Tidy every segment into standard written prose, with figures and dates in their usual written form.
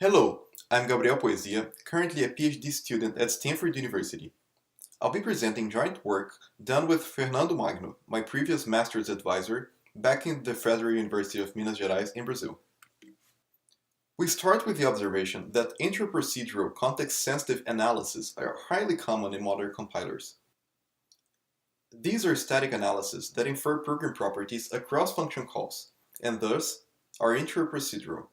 Hello, I'm Gabriel Poesia, currently a PhD student at Stanford University. I'll be presenting joint work done with Fernando Magno, my previous master's advisor, back in the Federal University of Minas Gerais in Brazil. We start with the observation that interprocedural context-sensitive analyses are highly common in modern compilers. These are static analyses that infer program properties across function calls, and thus are interprocedural.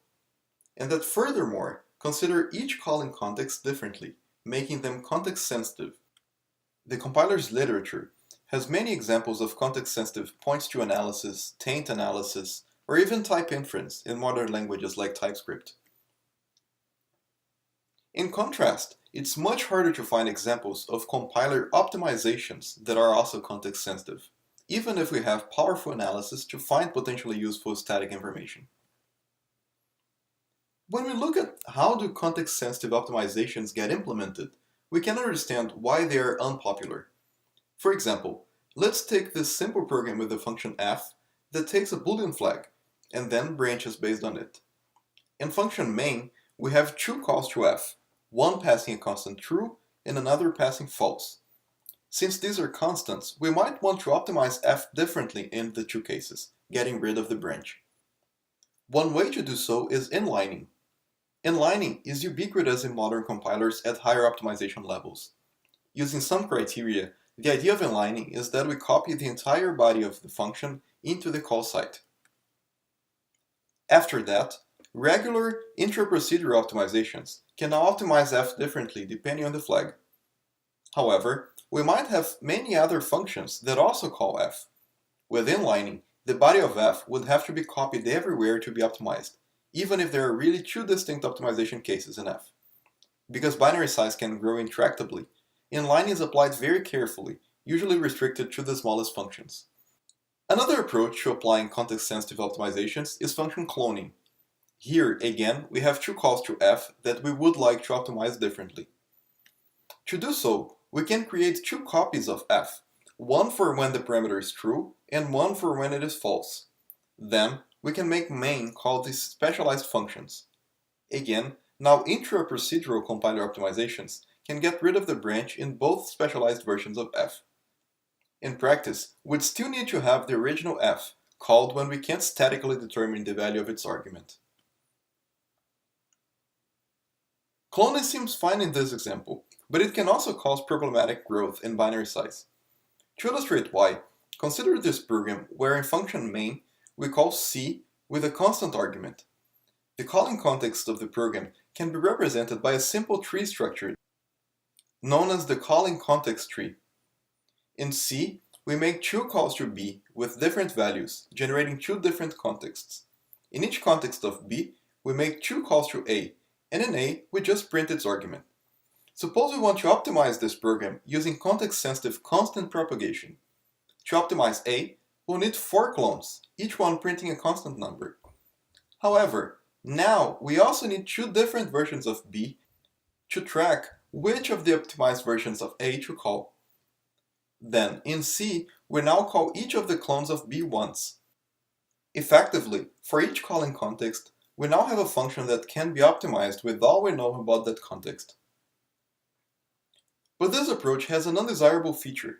And that furthermore, consider each call in context differently, making them context-sensitive. The compiler's literature has many examples of context-sensitive points-to analysis, taint analysis, or even type inference in modern languages like TypeScript. In contrast, it's much harder to find examples of compiler optimizations that are also context-sensitive, even if we have powerful analysis to find potentially useful static information. When we look at how do context-sensitive optimizations get implemented, we can understand why they are unpopular. For example, let's take this simple program with the function f that takes a Boolean flag and then branches based on it. In function main, we have two calls to f, one passing a constant true and another passing false. Since these are constants, we might want to optimize f differently in the two cases, getting rid of the branch. One way to do so is inlining. Inlining is ubiquitous in modern compilers at higher optimization levels. Using some criteria, the idea of inlining is that we copy the entire body of the function into the call site. After that, regular interprocedural optimizations can now optimize f differently depending on the flag. However, we might have many other functions that also call f. With inlining, the body of f would have to be copied everywhere to be optimized, even if there are really two distinct optimization cases in f. Because binary size can grow intractably, inlining is applied very carefully, usually restricted to the smallest functions. Another approach to applying context-sensitive optimizations is function cloning. Here, again, we have two calls to f that we would like to optimize differently. To do so, we can create two copies of f, one for when the parameter is true and one for when it is false. Then, we can make main call these specialized functions. Again, now intra-procedural compiler optimizations can get rid of the branch in both specialized versions of f. In practice, we'd still need to have the original f, called when we can't statically determine the value of its argument. Cloning seems fine in this example, but it can also cause problematic growth in binary size. To illustrate why, consider this program where in function main, we call c with a constant argument. The calling context of the program can be represented by a simple tree structure known as the calling context tree. In C, we make two calls to B with different values, generating two different contexts. In each context of B, we make two calls to A, and in A, we just print its argument. Suppose we want to optimize this program using context-sensitive constant propagation. To optimize A, we'll need 4 clones, each one printing a constant number. However, now we also need two different versions of B to track which of the optimized versions of A to call. Then, in C, we now call each of the clones of B once. Effectively, for each calling context, we now have a function that can be optimized with all we know about that context. But this approach has an undesirable feature.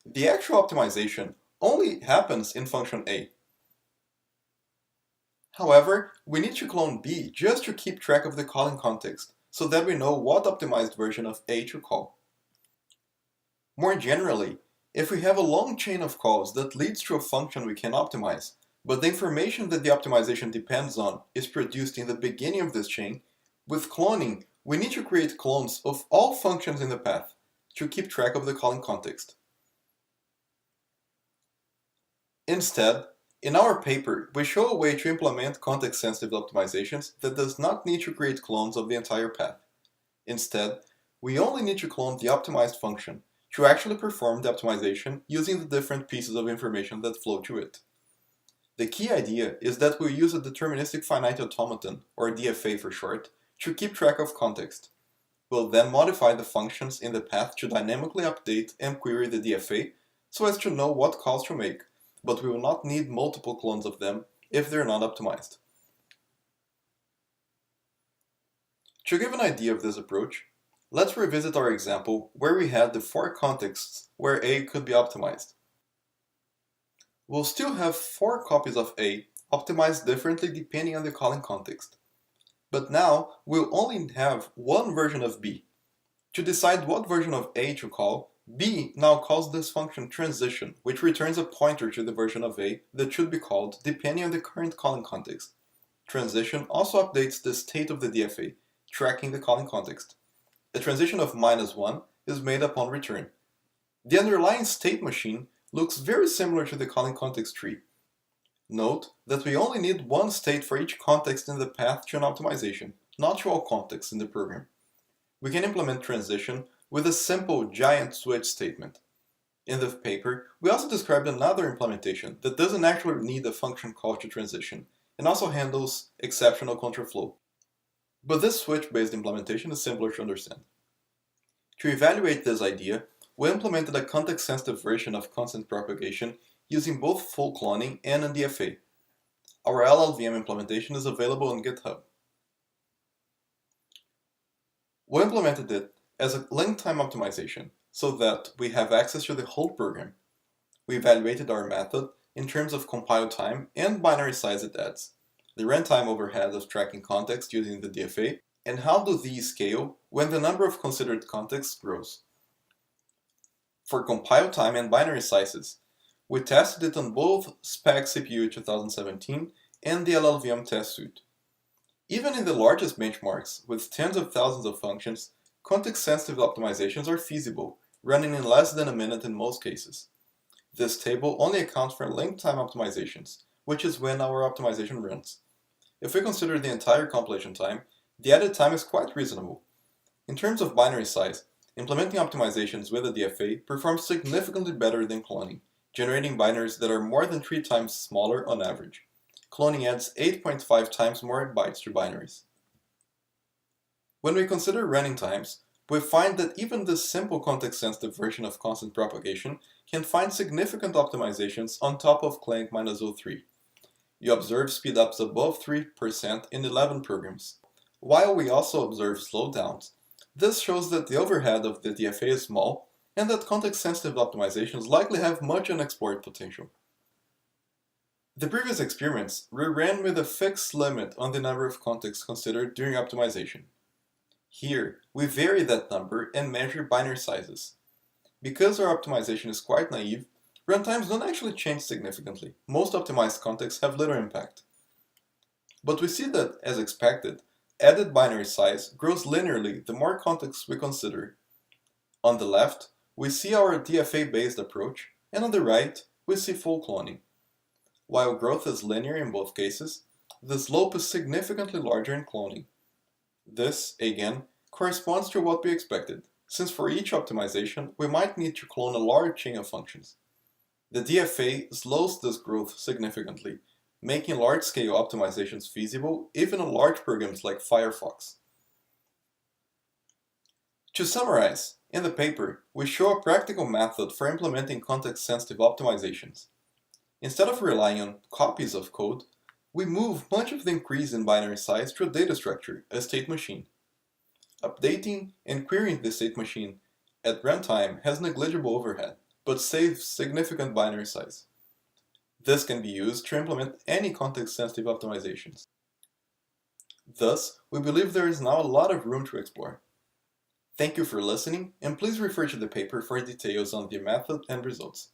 The actual optimization only happens in function A. However, we need to clone B just to keep track of the calling context, so that we know what optimized version of A to call. More generally, if we have a long chain of calls that leads to a function we can optimize, but the information that the optimization depends on is produced in the beginning of this chain, with cloning, we need to create clones of all functions in the path to keep track of the calling context. Instead, in our paper, we show a way to implement context-sensitive optimizations that does not need to create clones of the entire path. Instead, we only need to clone the optimized function to actually perform the optimization using the different pieces of information that flow to it. The key idea is that we use a deterministic finite automaton, or DFA for short, to keep track of context. We'll then modify the functions in the path to dynamically update and query the DFA so as to know what calls to make, but we will not need multiple clones of them if they're not optimized. To give an idea of this approach, let's revisit our example where we had the 4 contexts where A could be optimized. We'll still have 4 copies of A optimized differently depending on the calling context. But now we'll only have one version of B. To decide what version of A to call, B now calls this function transition, which returns a pointer to the version of A that should be called depending on the current calling context. Transition also updates the state of the DFA, tracking the calling context. A transition of -1 is made upon return. The underlying state machine looks very similar to the calling context tree. Note that we only need one state for each context in the path to an optimization, not to all contexts in the program. We can implement transition with a simple giant switch statement. In the paper, we also described another implementation that doesn't actually need a function call to transition, and also handles exceptional contraflow. But this switch-based implementation is simpler to understand. To evaluate this idea, we implemented a context-sensitive version of constant propagation using both full cloning and a DFA. Our LLVM implementation is available on GitHub. We implemented it as a length time optimization so that we have access to the whole program. We evaluated our method in terms of compile time and binary size it adds, the runtime overhead of tracking context using the DFA, and how do these scale when the number of considered contexts grows. For compile time and binary sizes, we tested it on both SPEC CPU 2017 and the LLVM test suite. Even in the largest benchmarks, with tens of thousands of functions, context-sensitive optimizations are feasible, running in less than a minute in most cases. This table only accounts for length time optimizations, which is when our optimization runs. If we consider the entire compilation time, the added time is quite reasonable. In terms of binary size, implementing optimizations with a DFA performs significantly better than cloning, generating binaries that are more than 3 times smaller on average. Cloning adds 8.5 times more bytes to binaries. When we consider running times, we find that even this simple context-sensitive version of constant propagation can find significant optimizations on top of Clang -03. You observe speedups above 3% in 11 programs. While we also observe slowdowns, this shows that the overhead of the DFA is small and that context-sensitive optimizations likely have much unexplored potential. The previous experiments were ran with a fixed limit on the number of contexts considered during optimization. Here, we vary that number and measure binary sizes. Because our optimization is quite naive, runtimes don't actually change significantly. Most optimized contexts have little impact. But we see that, as expected, added binary size grows linearly the more contexts we consider. On the left, we see our DFA-based approach, and on the right, we see full cloning. While growth is linear in both cases, the slope is significantly larger in cloning. This, again, corresponds to what we expected, since for each optimization we might need to clone a large chain of functions. The DFA slows this growth significantly, making large-scale optimizations feasible even on large programs like Firefox. To summarize, in the paper, we show a practical method for implementing context-sensitive optimizations. Instead of relying on copies of code, we move much of the increase in binary size to a data structure, a state machine. Updating and querying the state machine at runtime has negligible overhead, but saves significant binary size. This can be used to implement any context-sensitive optimizations. Thus, we believe there is now a lot of room to explore. Thank you for listening, and please refer to the paper for details on the method and results.